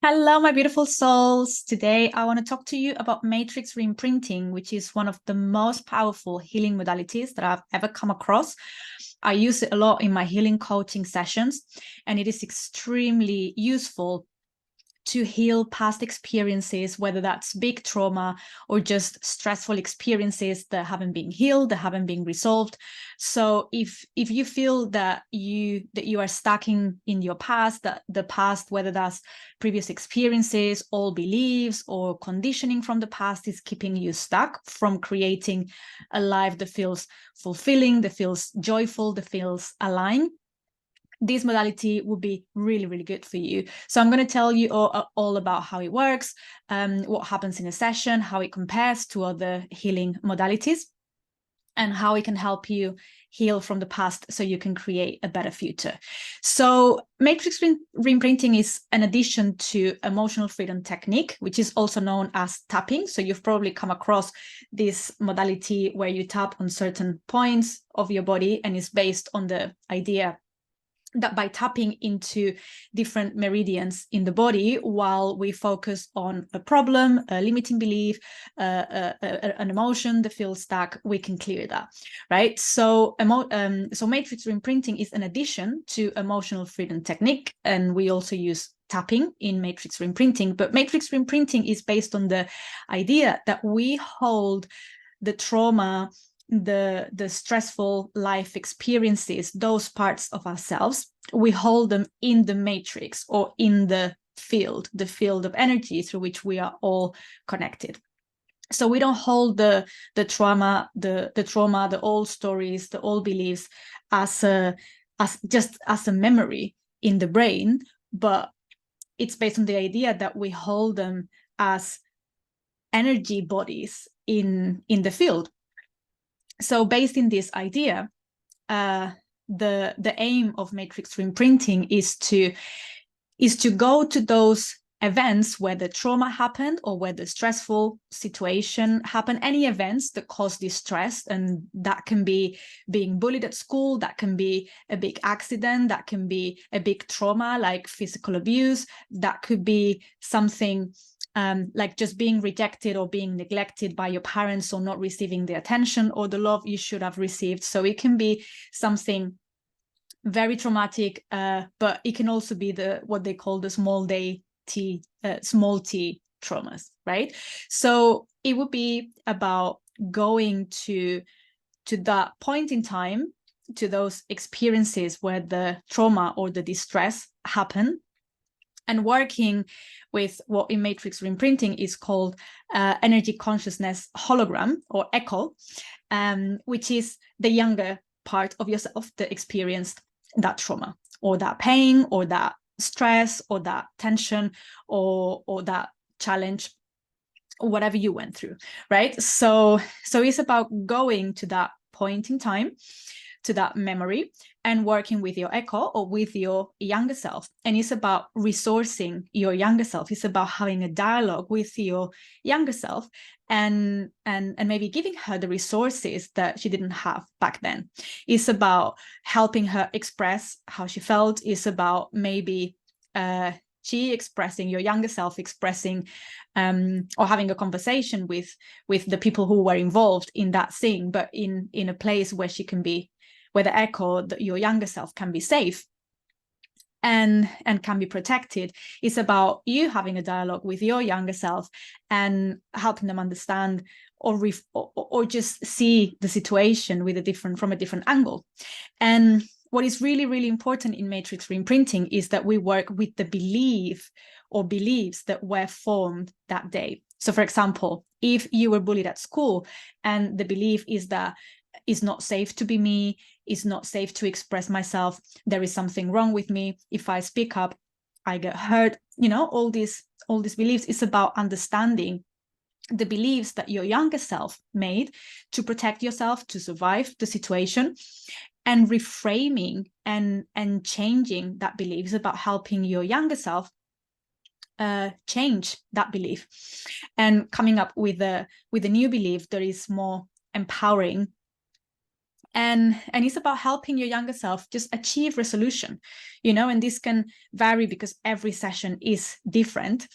Hello, my beautiful souls. Today, I want to talk to you about Matrix Reimprinting, which is one of the most powerful healing modalities that I've ever come across. I use it a lot in my healing coaching sessions, and it is extremely useful to heal past experiences, whether that's big trauma or just stressful experiences that haven't been healed, that haven't been resolved. So if you feel that you are stuck in your past, that the past, whether that's previous experiences, old beliefs, or conditioning from the past is keeping you stuck from creating a life that feels fulfilling, that feels joyful, that feels aligned, this modality would be really, really good for you. So I'm going to tell you all about how it works, what happens in a session, how it compares to other healing modalities, and how it can help you heal from the past so you can create a better future. So Matrix Reimprinting is an addition to emotional freedom technique, which is also known as tapping. So you've probably come across this modality where you tap on certain points of your body, and it's based on the idea that by tapping into different meridians in the body, while we focus on a problem, a limiting belief, an emotion that feels stuck, we can clear that, right? So Matrix Reimprinting is an addition to emotional freedom technique, and we also use tapping in Matrix Reimprinting. But Matrix Reimprinting is based on the idea that we hold the trauma, the stressful life experiences, those parts of ourselves, we hold them in the matrix, or in the field of energy through which we are all connected. So we don't hold the trauma, the old stories, the old beliefs as just a memory in the brain, but it's based on the idea that we hold them as energy bodies in the field. So based in this idea, the aim of Matrix Reimprinting is to go to those events where the trauma happened, or where the stressful situation happened, any events that cause distress. And that can be being bullied at school, that can be a big accident, that can be a big trauma like physical abuse, that could be something like just being rejected or being neglected by your parents, or not receiving the attention or the love you should have received. So it can be something very traumatic, but it can also be what they call the small t traumas, right? So it would be about going to that point in time, to those experiences where the trauma or the distress happen, and working with what in Matrix Reimprinting is called energy consciousness hologram, or echo, which is the younger part of yourself that experienced that trauma, or that pain, or that stress, or that tension, or that challenge, or whatever you went through, right? So it's about going to that point in time, to that memory, and working with your echo, or with your younger self. And it's about resourcing your younger self. It's about having a dialogue with your younger self, and maybe giving her the resources that she didn't have back then. It's about helping her express how she felt. It's about maybe she expressing, your younger self expressing, or having a conversation with the people who were involved in that thing, but in a place where she can be, where the echo, your younger self, can be safe and can be protected. It's about you having a dialogue with your younger self and helping them understand, or just see the situation from a different angle. And what is really, really important in Matrix Reimprinting is that we work with the beliefs that were formed that day. So for example, if you were bullied at school, and the belief is that it's not safe to be me, it's not safe to express myself, there is something wrong with me, if I speak up, I get hurt, all these beliefs. It's about understanding the beliefs that your younger self made to protect yourself, to survive the situation, and reframing and changing that belief. Is about helping your younger self change that belief, and coming up with a new belief that is more empowering And it's about helping your younger self just achieve resolution, and this can vary because every session is different.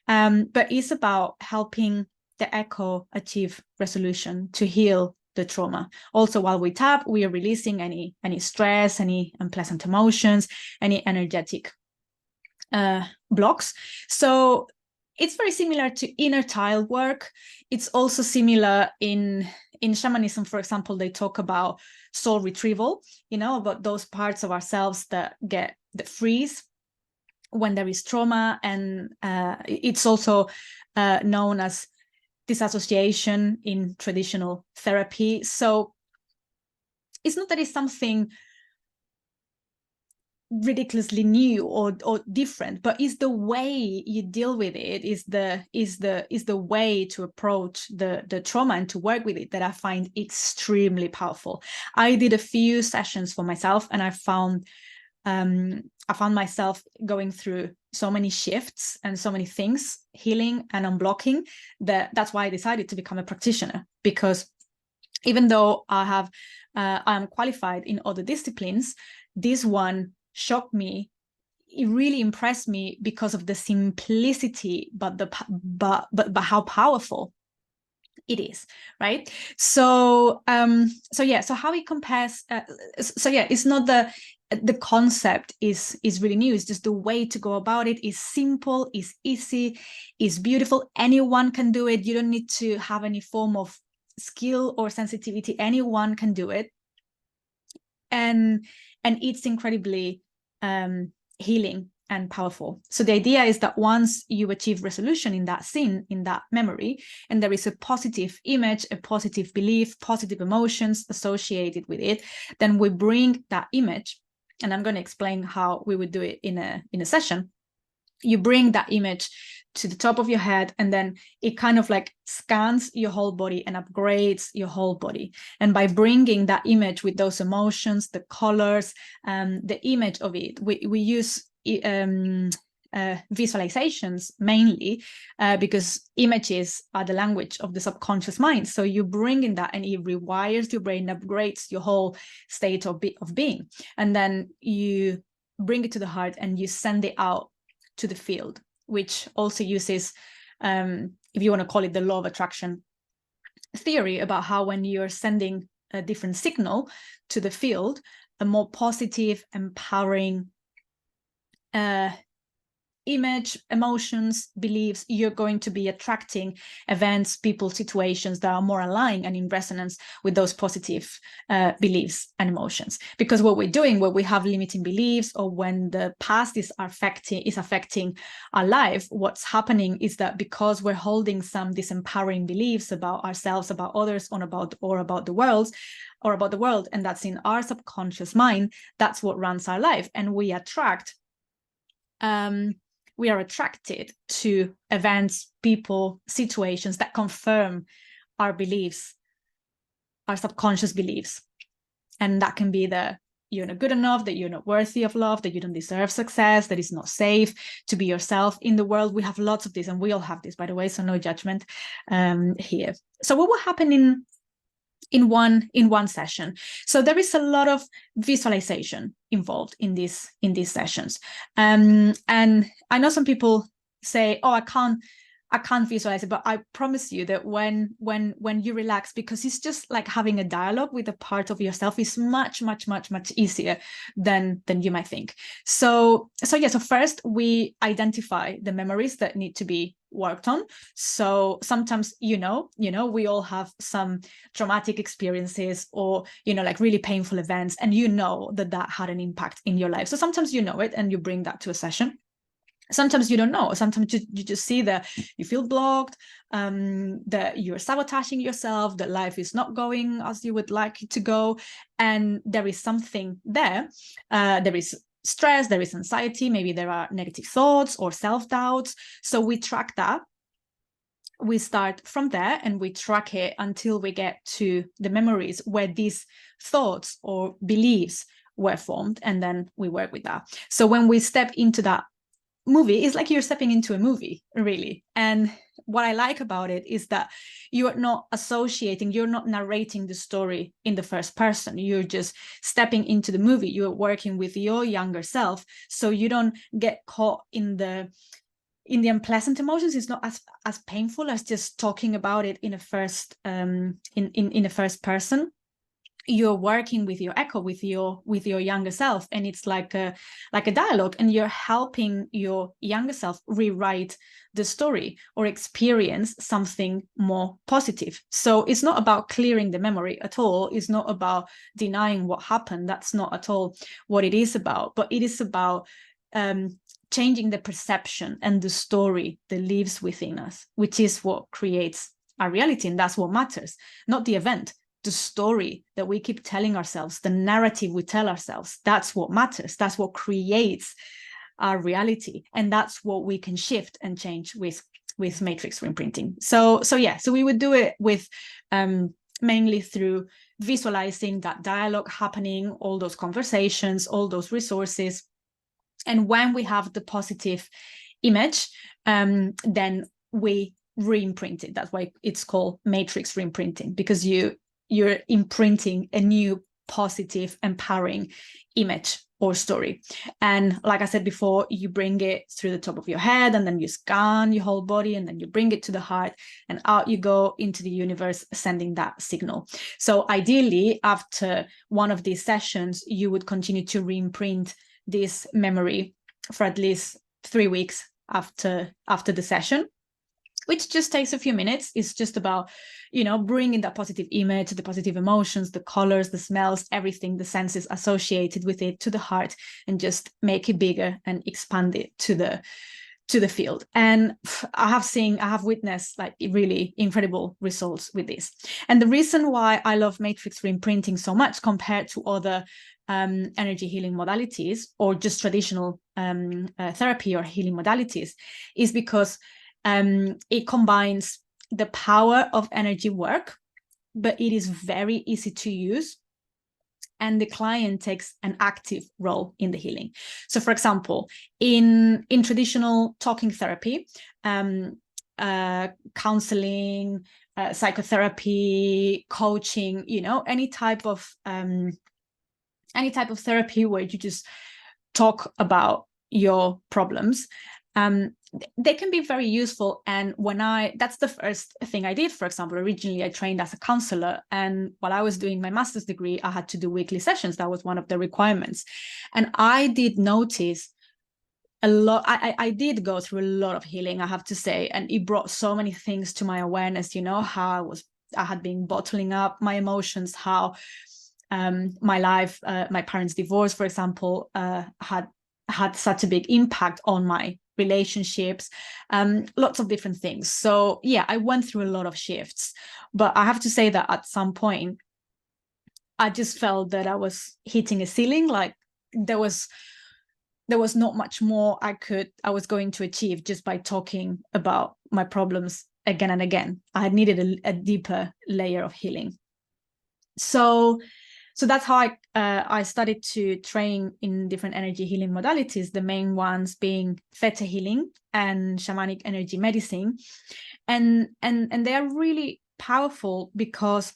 But it's about helping the echo achieve resolution to heal the trauma. Also, while we tap, we are releasing any stress, any unpleasant emotions, any energetic blocks. So it's very similar to inner child work. It's also similar in shamanism, for example. They talk about soul retrieval, about those parts of ourselves that freeze when there is trauma. And it's also known as disassociation in traditional therapy. So it's not that it's something ridiculously new or different, but is the way you deal with it, is the way to approach the trauma and to work with it that I find extremely powerful. I did a few sessions for myself, and I found myself going through so many shifts and so many things, healing and unblocking, that's why I decided to become a practitioner. Because even though I am qualified in other disciplines, this one shocked me. It really impressed me because of the simplicity, but how powerful it is, right? So so how it compares. It's not the concept is really new. It's just the way to go about it is simple, is easy, is beautiful. Anyone can do it. You don't need to have any form of skill or sensitivity. Anyone can do it, and it's incredibly healing and powerful. So the idea is that once you achieve resolution in that scene, in that memory, and there is a positive image, a positive belief, positive emotions associated with it, then we bring that image, and I'm going to explain how we would do it in a session. You bring that image to the top of your head, and then it kind of like scans your whole body and upgrades your whole body. And by bringing that image with those emotions, the colors, the image of it, we use visualizations mainly, because images are the language of the subconscious mind. So you bring in that, and it rewires your brain, upgrades your whole state of being. And then you bring it to the heart, and you send it out to the field, which also uses, if you want to call it, the law of attraction theory, about how when you're sending a different signal to the field, a more positive, empowering image, emotions, beliefs, you're going to be attracting events, people, situations that are more aligned and in resonance with those positive beliefs and emotions. Because what we're doing, when we have limiting beliefs, or when the past is affecting our life, what's happening is that because we're holding some disempowering beliefs about ourselves, about others, or about the world, and that's in our subconscious mind, that's what runs our life. And we are attracted to events, people, situations that confirm our beliefs, our subconscious beliefs. And that can be that you're not good enough, that you're not worthy of love, that you don't deserve success, that it's not safe to be yourself in the world. We have lots of this, and we all have this, by the way, so no judgment here. So what will happen in one session? So there is a lot of visualization involved in these sessions, and I know some people say, oh, I can't visualize it, but I promise you that when you relax, because it's just like having a dialogue with a part of yourself, is much easier than you might think. So first we identify the memories that need to be worked on. So sometimes, we all have some traumatic experiences, or, like really painful events, and that had an impact in your life. So sometimes it, and you bring that to a session. Sometimes you don't know. Sometimes you just see that you feel blocked, that you're sabotaging yourself, that life is not going as you would like it to go, and there is something there. There is stress, there is anxiety, maybe there are negative thoughts or self-doubts. So we track that. We start from there, and we track it until we get to the memories where these thoughts or beliefs were formed, and then we work with that. So when we step into that movie, it's like you're stepping into a movie, really. And what I like about it is that you are not associating, you're not narrating the story in the first person. You're just stepping into the movie. You're working with your younger self, so you don't get caught in the unpleasant emotions. It's not as painful as just talking about it in a first in a first person. You're working with your echo, with your younger self, and it's like a dialogue, and you're helping your younger self rewrite the story or experience something more positive. So it's not about clearing the memory at all. It's not about denying what happened. That's not at all what it is about. But it is about changing the perception and the story that lives within us, which is what creates our reality, and that's what matters, not the event. The story that we keep telling ourselves, the narrative we tell ourselves, that's what matters. That's what creates our reality. And that's what we can shift and change with Matrix Reimprinting. So we would do it with mainly through visualizing that dialogue happening, all those conversations, all those resources. And when we have the positive image, then we reimprint it. That's why it's called Matrix Reimprinting, because you're imprinting a new positive, empowering image or story. And like I said before, you bring it through the top of your head, and then you scan your whole body, and then you bring it to the heart, and out you go into the universe, sending that signal. So ideally, after one of these sessions, you would continue to reimprint this memory for at least 3 weeks after the session, which just takes a few minutes. It's just about, bringing that positive image, the positive emotions, the colors, the smells, everything, the senses associated with it to the heart, and just make it bigger and expand it to the field. And I have witnessed like really incredible results with this. And the reason why I love Matrix Reimprinting so much compared to other energy healing modalities, or just traditional therapy or healing modalities, is because it combines the power of energy work, but it is very easy to use, and the client takes an active role in the healing. So for example, in traditional talking therapy, counseling, psychotherapy, coaching, any type of therapy where you just talk about your problems, they can be very useful. And that's the first thing I did. For example, originally I trained as a counselor, and while I was doing my master's degree, I had to do weekly sessions. That was one of the requirements. And I did notice a lot. I did go through a lot of healing, I have to say, and it brought so many things to my awareness, how I had been bottling up my emotions, how my life, my parents' divorce, for example, had such a big impact on my relationships, lots of different things. So yeah, I went through a lot of shifts, but I have to say that at some point I just felt that I was hitting a ceiling. Like there was not much more I was going to achieve just by talking about my problems again and again. I had needed a deeper layer of healing. So that's how I started to train in different energy healing modalities, the main ones being Theta Healing and Shamanic energy medicine. And they are really powerful because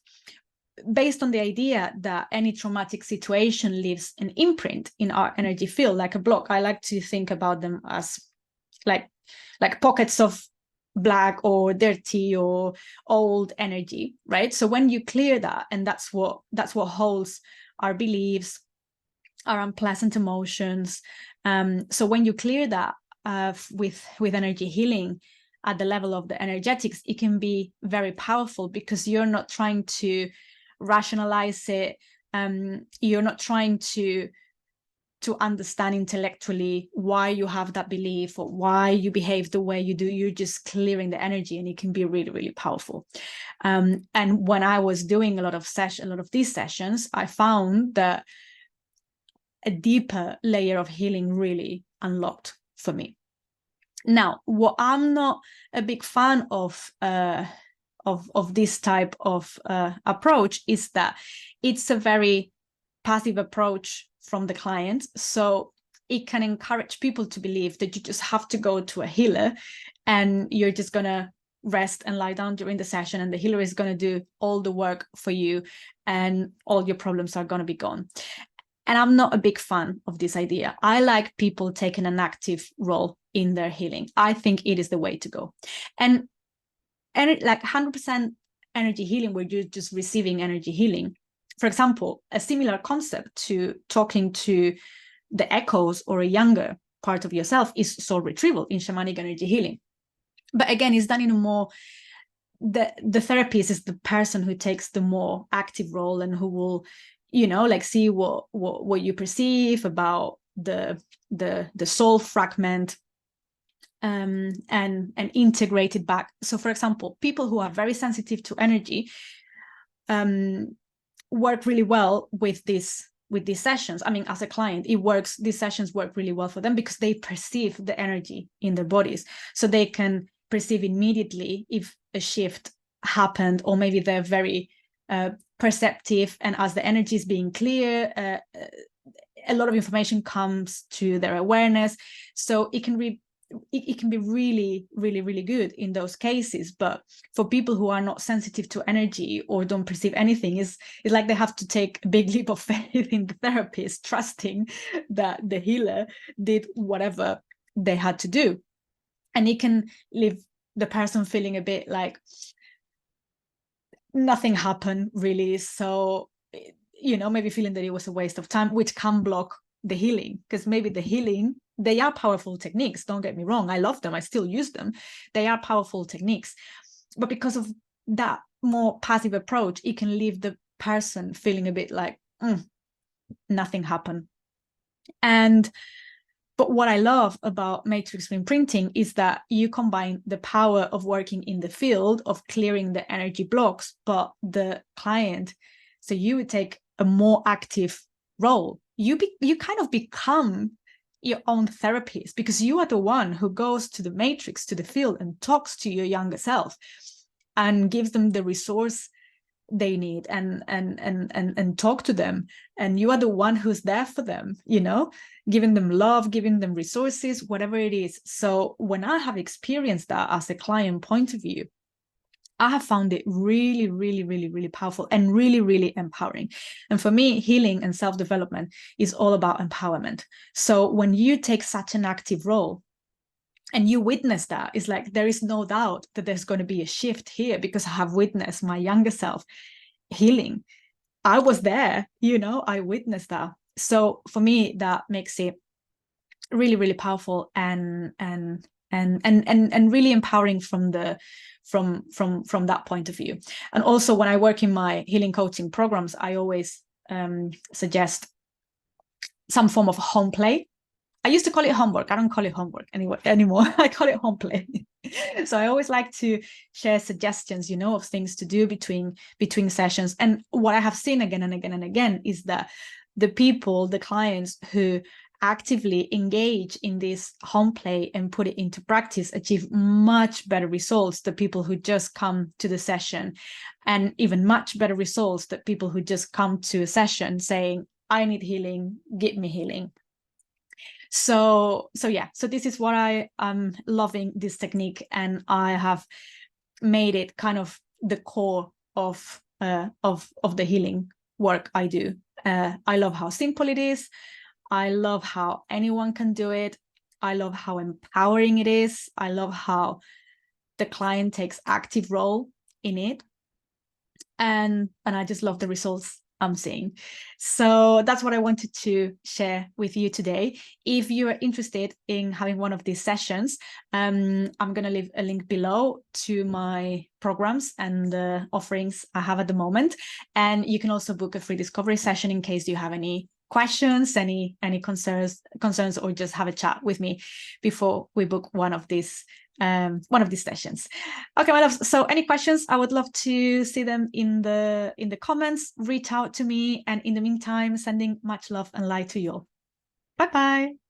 based on the idea that any traumatic situation leaves an imprint in our energy field, like a block. I like to think about them as like pockets of black or dirty or old energy, right? So when you clear that, and that's what holds our beliefs, our unpleasant emotions. So when you clear that with energy healing at the level of the energetics, it can be very powerful because you're not trying to rationalize it. You're not trying to understand intellectually why you have that belief or why you behave the way you do. You're just clearing the energy, and it can be really, really powerful. And when I was doing a lot of these sessions, I found that a deeper layer of healing really unlocked for me. Now, what I'm not a big fan of this type of approach is that it's a very passive approach from the client. So it can encourage people to believe that you just have to go to a healer and you're just gonna rest and lie down during the session, and the healer is going to do all the work for you, and all your problems are going to be gone. And I'm not a big fan of this idea. I like people taking an active role in their healing. I think it is the way to go. And like 100% energy healing, where you're just receiving energy healing. For example, a similar concept to talking to the echoes or a younger part of yourself is soul retrieval in shamanic energy healing. But again, it's done in a more, the therapist is the person who takes the more active role, and who will, like see what you perceive about the soul fragment, and integrate it back. So for example, people who are very sensitive to energy work really well with these sessions. I mean, as a client, these sessions work really well for them, because they perceive the energy in their bodies, so they can perceive immediately if a shift happened, or maybe they're very perceptive, and as the energy is being clear, a lot of information comes to their awareness. So it can be really, really, really good in those cases. But for people who are not sensitive to energy or don't perceive anything, it's like they have to take a big leap of faith in the therapist, trusting that the healer did whatever they had to do. And it can leave the person feeling a bit like nothing happened really. So, maybe feeling that it was a waste of time, which can block the healing, because maybe the healing, they are powerful techniques. Don't get me wrong. I love them. I still use them. They are powerful techniques. But because of that more passive approach, it can leave the person feeling a bit like, nothing happened. But what I love about Matrix Reimprinting is that you combine the power of working in the field, of clearing the energy blocks, but the client, so you would take a more active role. You kind of become your own therapist, because you are the one who goes to the matrix, to the field, and talks to your younger self and gives them the resource they need, and talk to them. And you are the one who's there for them, giving them love, giving them resources, whatever it is. So when I have experienced that as a client point of view, I have found it really, really, really, really powerful and really, really empowering. And for me, healing and self-development is all about empowerment. So when you take such an active role and you witness that, it's like there is no doubt that there's going to be a shift here, because I have witnessed my younger self healing. I was there, I witnessed that. So for me, that makes it really, really powerful and really empowering from that point of view. And also, when I work in my healing coaching programs, I always suggest some form of home play. I used to call it homework. I don't call it homework anymore. I call it home play. So I always like to share suggestions, of things to do between sessions. And what I have seen again and again and again is that the clients who actively engage in this home play and put it into practice achieve much better results than people who just come to the session, and even much better results than people who just come to a session saying, I need healing, give me healing. So this is what I am loving this technique, and I have made it kind of the core of the healing work I do. I love how simple it is. I love how anyone can do it. I love how empowering it is. I love how the client takes active role in it, and I just love the results I'm seeing. So that's what I wanted to share with you today. If you are interested in having one of these sessions, I'm going to leave a link below to my programs and the offerings I have at the moment. And you can also book a free discovery session in case you have any questions, any concerns, or just have a chat with me before we book one of these sessions. Okay, my loves, so any questions, I would love to see them in the comments. Reach out to me, and in the meantime, sending much love and light to you all. Bye bye.